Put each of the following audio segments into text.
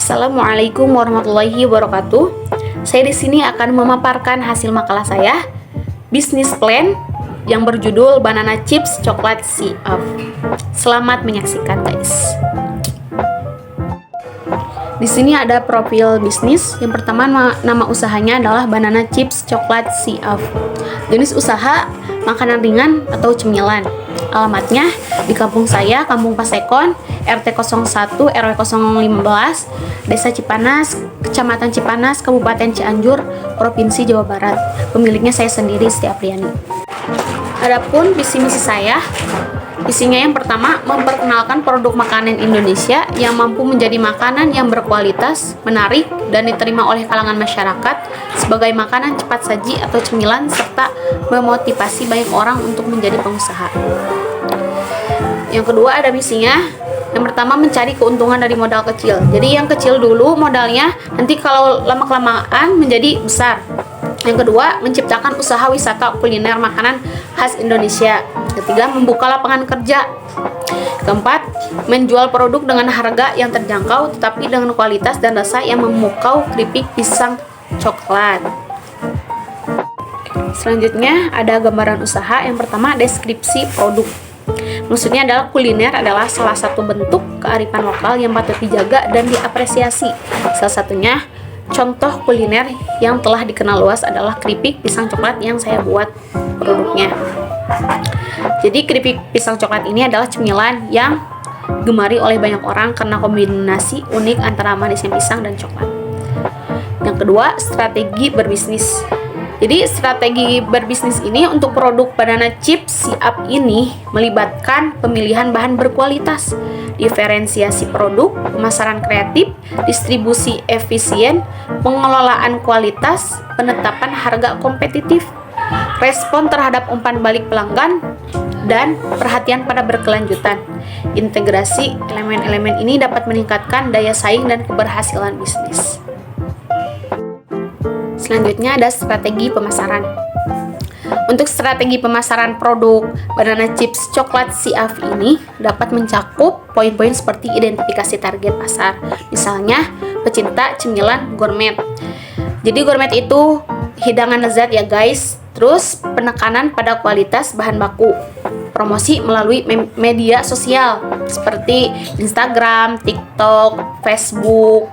Assalamualaikum warahmatullahi wabarakatuh. Saya di sini akan memaparkan hasil makalah saya, bisnis plan yang berjudul Banana Chips Coklat Siap. Selamat menyaksikan, guys. Di sini ada profil bisnis. Yang pertama, nama usahanya adalah Banana Chips Coklat Siap. Jenis usaha makanan ringan atau cemilan. Alamatnya di kampung saya, Kampung Pasekon, RT 01 RW 015, Desa Cipanas, Kecamatan Cipanas, Kabupaten Cianjur, Provinsi Jawa Barat. Pemiliknya saya sendiri, Siti Apriani. Adapun visi misi saya, isinya yang pertama, memperkenalkan produk makanan Indonesia yang mampu menjadi makanan yang berkualitas, menarik, dan diterima oleh kalangan masyarakat sebagai makanan cepat saji atau cemilan, serta memotivasi banyak orang untuk menjadi pengusaha. Yang kedua ada misinya. Yang pertama, mencari keuntungan dari modal kecil. Jadi yang kecil dulu modalnya, nanti kalau lama-kelamaan menjadi besar. Yang kedua, menciptakan usaha wisata kuliner makanan khas Indonesia. Ketiga, membuka lapangan kerja. Keempat, menjual produk dengan harga yang terjangkau tetapi dengan kualitas dan rasa yang memukau, keripik pisang coklat. Selanjutnya ada gambaran usaha. Yang pertama, deskripsi produk. Maksudnya adalah kuliner adalah salah satu bentuk kearifan lokal yang patut dijaga dan diapresiasi. Salah satunya contoh kuliner yang telah dikenal luas adalah keripik pisang coklat yang saya buat produknya. Jadi keripik pisang coklat ini adalah cemilan yang gemari oleh banyak orang karena kombinasi unik antara manisnya pisang dan coklat. Yang kedua, strategi berbisnis. Jadi strategi berbisnis ini untuk produk Banana Chips Siap ini melibatkan pemilihan bahan berkualitas, diferensiasi produk, pemasaran kreatif, distribusi efisien, pengelolaan kualitas, penetapan harga kompetitif, respon terhadap umpan balik pelanggan, dan perhatian pada berkelanjutan. Integrasi elemen-elemen ini dapat meningkatkan daya saing dan keberhasilan bisnis. Selanjutnya ada strategi pemasaran. Untuk strategi pemasaran produk Banana Chips Coklat Siap ini dapat mencakup poin-poin seperti identifikasi target pasar. Misalnya, pecinta cemilan gourmet. Jadi gourmet itu hidangan lezat ya guys. Terus penekanan pada kualitas bahan baku. Promosi melalui media sosial seperti Instagram, TikTok, Facebook.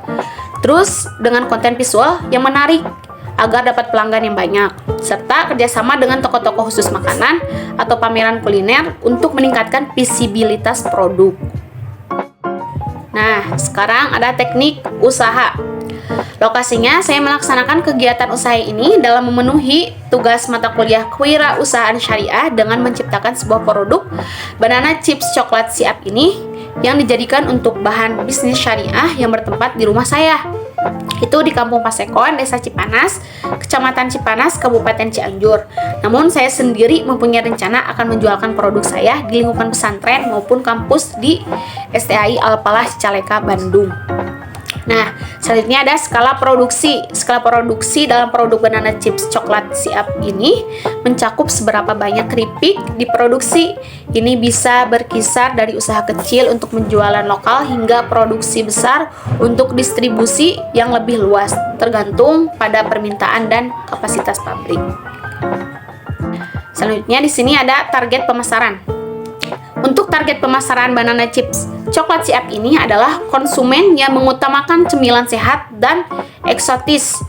Terus dengan konten visual yang menarik agar dapat pelanggan yang banyak, serta kerjasama dengan toko-toko khusus makanan atau pameran kuliner untuk meningkatkan visibilitas produk. Nah, sekarang ada teknik usaha. Lokasinya, saya melaksanakan kegiatan usaha ini dalam memenuhi tugas mata kuliah kewirausahaan syariah dengan menciptakan sebuah produk Banana Chips Coklat Siap ini yang dijadikan untuk bahan bisnis syariah yang bertempat di rumah saya. Itu di Kampung Pasekon, Desa Cipanas, Kecamatan Cipanas, Kabupaten Cianjur. Namun saya sendiri mempunyai rencana akan menjualkan produk saya di lingkungan pesantren maupun kampus di STAI Al-Falah Cicalengka, Bandung. Nah, selanjutnya ada skala produksi. Skala produksi dalam produk Banana Chips Coklat Siap ini mencakup seberapa banyak keripik diproduksi. Ini bisa berkisar dari usaha kecil untuk penjualan lokal hingga produksi besar untuk distribusi yang lebih luas, tergantung pada permintaan dan kapasitas pabrik. Selanjutnya di sini ada target pemasaran. Untuk target pemasaran Banana Chips Coklat Siap ini adalah konsumen yang mengutamakan cemilan sehat dan eksotis.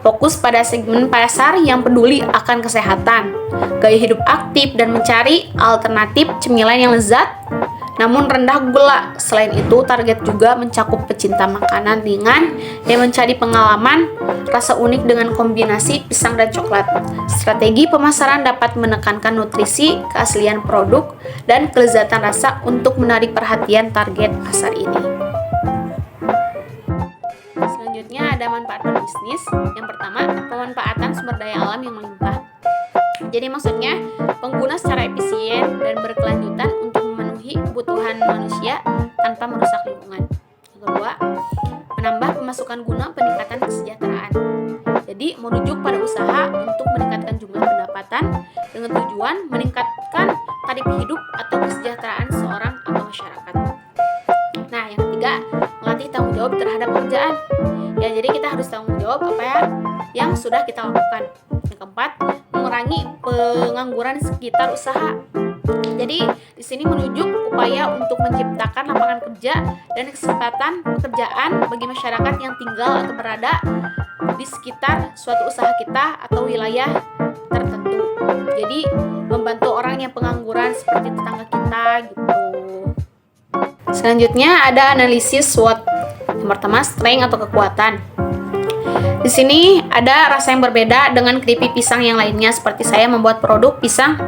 Fokus pada segmen pasar yang peduli akan kesehatan, gaya hidup aktif, dan mencari alternatif cemilan yang lezat namun rendah gula. Selain itu, target juga mencakup pecinta makanan ringan yang mencari pengalaman rasa unik dengan kombinasi pisang dan coklat. Strategi pemasaran dapat menekankan nutrisi, keaslian produk, dan kelezatan rasa untuk menarik perhatian target pasar ini. Selanjutnya ada manfaat berbisnis. Yang pertama, pemanfaatan sumber daya alam yang melimpah. Jadi maksudnya, pengguna secara efisien dan berkelanjutan untuk memenuhi kebutuhan manusia tanpa merusak lingkungan. Yang kedua, menambah pemasukan guna peningkatan kesejahteraan. Jadi merujuk pada usaha untuk meningkatkan jumlah pendapatan dengan tujuan meningkatkan taraf hidup atau kesejahteraan seorang atau masyarakat. Nah, yang ketiga, melatih tanggung jawab jawab terhadap pekerjaan. Ya, jadi kita harus tanggung jawab apa yang sudah kita lakukan. Yang keempat, mengurangi pengangguran sekitar usaha. Jadi di sini menunjuk upaya untuk menciptakan lapangan kerja dan kesempatan pekerjaan bagi masyarakat yang tinggal atau berada di sekitar suatu usaha kita atau wilayah tertentu. Jadi membantu orang yang pengangguran seperti tetangga kita gitu. Selanjutnya ada analisis SWOT. Yang pertama, strength atau kekuatan. Di sini ada rasa yang berbeda dengan keripik pisang yang lainnya, seperti saya membuat produk pisang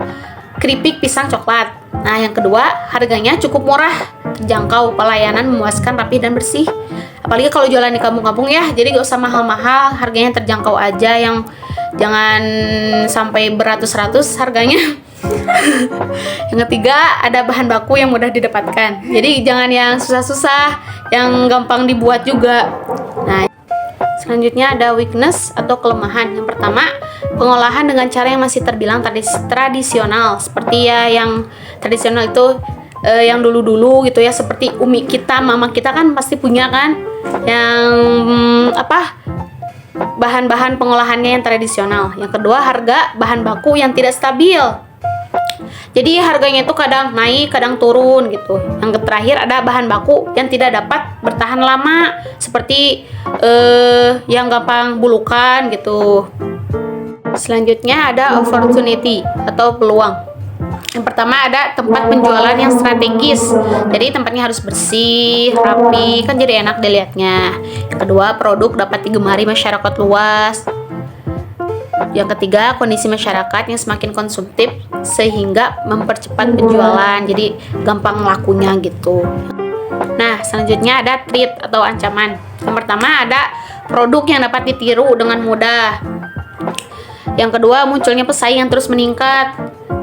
keripik pisang coklat. Nah, yang kedua, harganya cukup murah, terjangkau, pelayanan memuaskan, rapi dan bersih. Apalagi kalau jualan di kampung-kampung ya, jadi gak usah mahal-mahal, harganya terjangkau aja, yang jangan sampai beratus-ratus harganya. Yang ketiga, ada bahan baku yang mudah didapatkan. Jadi jangan yang susah-susah, yang gampang dibuat juga. Nah, selanjutnya ada weakness atau kelemahan. Yang pertama, pengolahan dengan cara yang masih terbilang tradisional. Seperti ya yang tradisional itu yang dulu-dulu gitu ya, seperti umi kita, mama kita kan pasti punya kan yang bahan-bahan pengolahannya yang tradisional. Yang kedua, harga bahan baku yang tidak stabil. Jadi harganya itu kadang naik, kadang turun gitu. Yang terakhir ada bahan baku yang tidak dapat bertahan lama, seperti yang gampang bulukan gitu. Selanjutnya ada opportunity atau peluang. Yang pertama ada tempat penjualan yang strategis. Jadi tempatnya harus bersih, rapi, kan jadi enak dilihatnya. Yang kedua, produk dapat digemari masyarakat luas. Yang ketiga, kondisi masyarakat yang semakin konsumtif sehingga mempercepat penjualan, jadi gampang lakunya gitu. Nah, selanjutnya ada threat atau ancaman. Yang pertama ada produk yang dapat ditiru dengan mudah. Yang kedua, munculnya pesaing yang terus meningkat.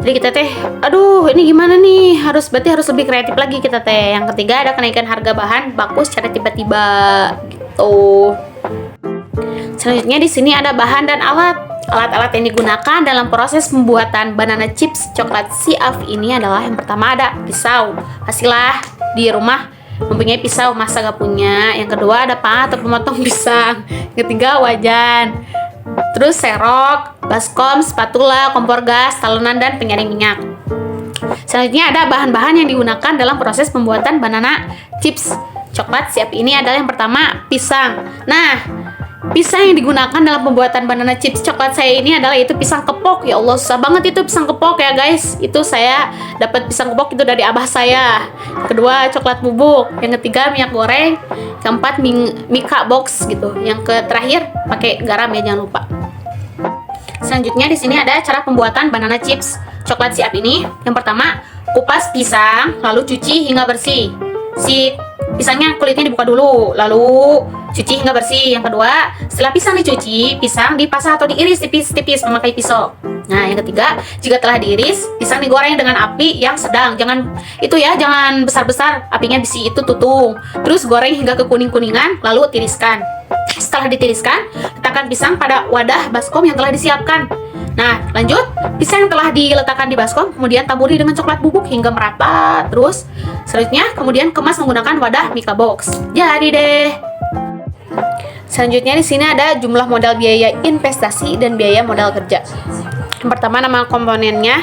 Jadi kita aduh ini gimana nih? Berarti harus lebih kreatif lagi kita Yang ketiga, ada kenaikan harga bahan baku secara tiba-tiba gitu. Selanjutnya di sini ada bahan dan alat. Alat-alat yang digunakan dalam proses pembuatan banana chips coklat siaf ini adalah yang pertama ada pisau. Pastilah di rumah mempunyai pisau, masa gak punya. Yang kedua ada pahat atau pemotong pisang. Yang ketiga wajan. Terus serok, baskom, spatula, kompor gas, talenan dan penyaring minyak. Selanjutnya ada bahan-bahan yang digunakan dalam proses pembuatan banana chips coklat siap ini adalah yang pertama pisang. Nah, pisang yang digunakan dalam pembuatan banana chips coklat saya ini adalah itu pisang kepok. Ya Allah, susah banget itu pisang kepok ya guys. Itu saya dapat pisang kepok itu dari abah saya. Kedua, coklat bubuk. Yang ketiga, minyak goreng. Keempat, mika box gitu. Yang terakhir, pakai garam ya, jangan lupa. Selanjutnya di sini ada cara pembuatan banana chips coklat siap ini. Yang pertama, kupas pisang, lalu cuci hingga bersih. Si pisangnya kulitnya dibuka dulu, lalu cuci hingga bersih. Yang kedua, setelah pisang dicuci, pisang dipasah atau diiris tipis-tipis memakai pisau. Nah, yang ketiga, jika telah diiris, pisang digoreng dengan api yang sedang. Jangan besar-besar, apinya bisi itu tutung. Terus goreng hingga kekuning-kuningan, lalu tiriskan. Setelah ditiriskan, letakkan pisang pada wadah baskom yang telah disiapkan. Nah, lanjut, pisang yang telah diletakkan di baskom kemudian taburi dengan coklat bubuk hingga merata. Terus, selanjutnya kemudian kemas menggunakan wadah mika box. Jadi deh. Selanjutnya di sini ada jumlah modal biaya investasi dan biaya modal kerja. Yang pertama, nama komponennya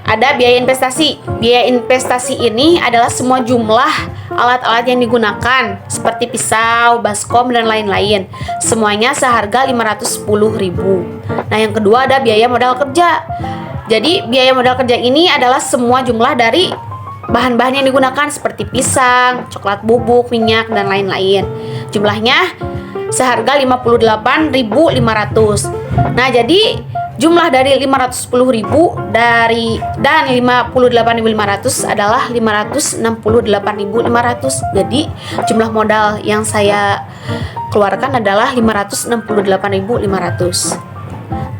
ada biaya investasi. Biaya investasi ini adalah semua jumlah alat-alat yang digunakan seperti pisau, baskom dan lain-lain. Semuanya seharga 510.000. Nah, yang kedua ada biaya modal kerja. Jadi biaya modal kerja ini adalah semua jumlah dari bahan-bahan yang digunakan seperti pisang, coklat bubuk, minyak dan lain-lain. Jumlahnya seharga 58.500. Nah, jadi jumlah dari 510.000 dan 58.500 adalah 568.500. Jadi jumlah modal yang saya keluarkan adalah 568.500.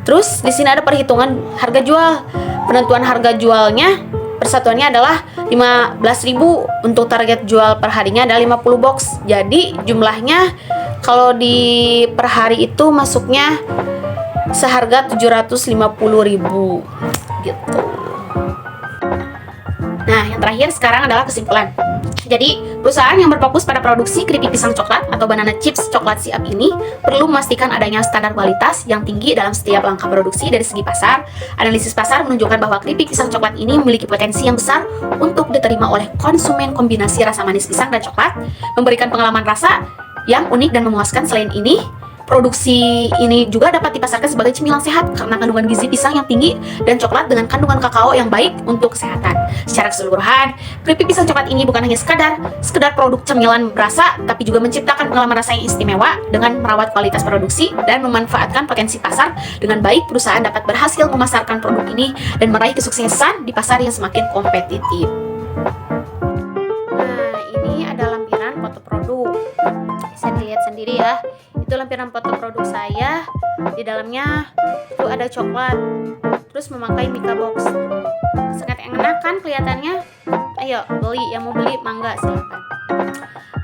Terus di sini ada perhitungan harga jual. Penentuan harga jualnya persatuannya adalah 15.000. Untuk target jual per harinya adalah 50 box. Jadi jumlahnya kalau di per hari itu masuknya seharga 750.000 gitu. Nah, yang terakhir sekarang adalah kesimpulan. Jadi Perusahaan yang berfokus pada produksi keripik pisang coklat atau banana chips coklat siap ini perlu memastikan adanya standar kualitas yang tinggi dalam setiap langkah produksi. Dari segi pasar, analisis pasar menunjukkan bahwa keripik pisang coklat ini memiliki potensi yang besar untuk diterima oleh konsumen. Kombinasi rasa manis pisang dan coklat memberikan pengalaman rasa yang unik dan memuaskan. Selain ini, produksi ini juga dapat dipasarkan sebagai cemilan sehat karena kandungan gizi pisang yang tinggi dan coklat dengan kandungan kakao yang baik untuk kesehatan. Secara keseluruhan, keripik pisang coklat ini bukan hanya sekedar produk cemilan berasa, tapi juga menciptakan pengalaman rasa yang istimewa dengan merawat kualitas produksi dan memanfaatkan potensi pasar dengan baik. Perusahaan dapat berhasil memasarkan produk ini dan meraih kesuksesan di pasar yang semakin kompetitif. Nah, ini ada lampiran foto produk. Bisa dilihat sendiri ya. Itu lampiran foto produk saya. Di dalamnya itu ada coklat, terus memakai Mika box. Sangat enak kan kelihatannya. Ayo beli, yang mau beli mangga silakan.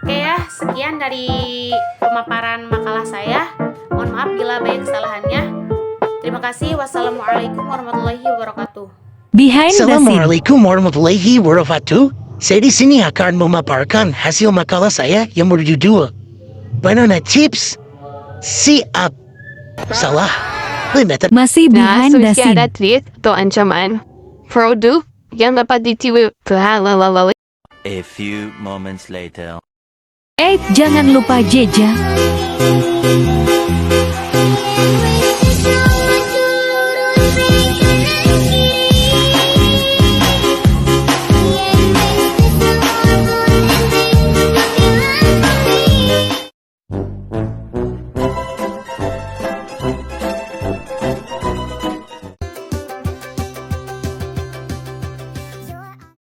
Oke ya, sekian dari pemaparan makalah saya. Mohon maaf bila banyak kesalahannya. Terima kasih. Wassalamualaikum warahmatullahi wabarakatuh. Behind the scene. Assalamualaikum warahmatullahi wabarakatuh. Saya di sini akan memaparkan hasil makalah saya yang berjudul Banana Chips Siap. Salah. Masih behind the scene. Nah, tweet atau ancaman produk yang dapat ditiru. A few moments later. Jangan lupa jejak.